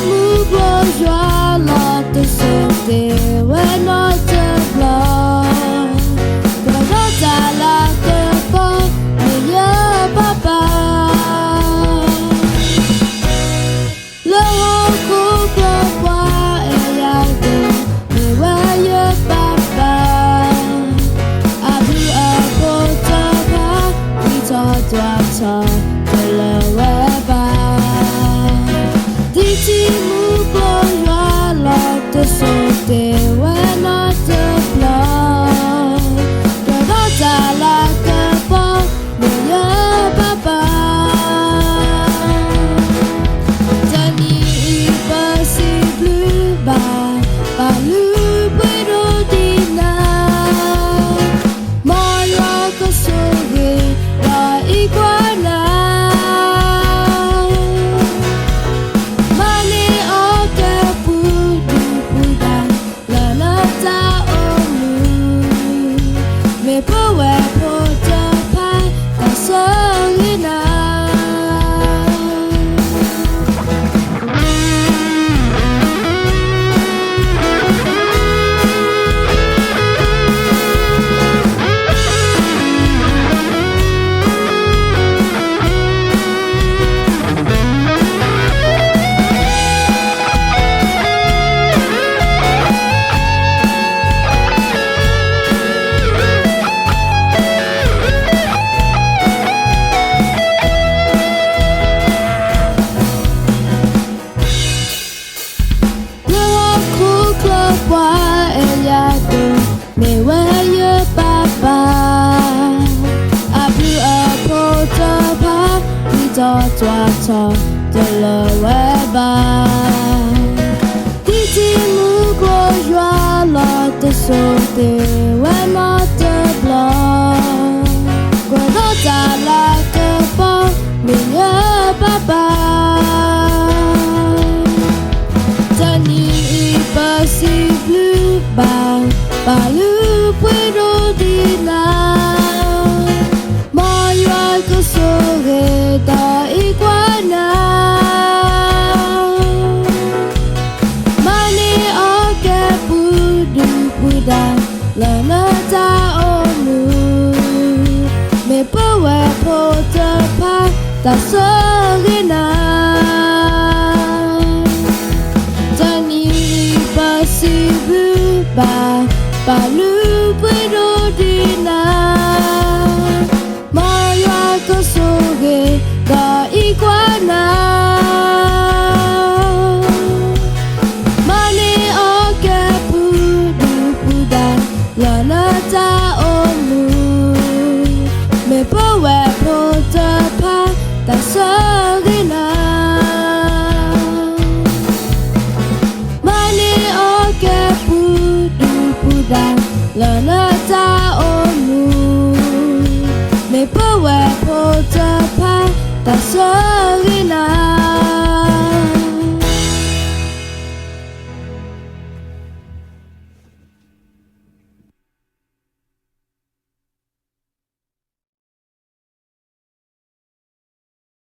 mou bourgeois, là te sauter, ouais, notre blanc. Quand à la que meilleur papa. Le rencontre bois et y'a mais ouais, papa. A vu un beau tabac, oui, toi, de le weba. Dit-il mou bourgeois, là te sauter, ouais, notre blanc. Quand à la que meilleur papa. Tani impossible, pas le bueno dina. Moi, que sauver la iguana. Mane en que pour du bouddha, la nata au mou. Mais pour te pas, ta sorina. Mais ouais, papa. A vu un pot pas, puis toi, de le weba. Dit-il mou gros joie, là te sauter, ouais, notre blanc. Quand à la que pas, meilleur papa. Tani impossible, pas le bueno dina. Moi, que saurait ta iguana. Mane en que pour du bouddha, la nata au mou. Mais pour te pas, ta sorina. Tani impossible, pas le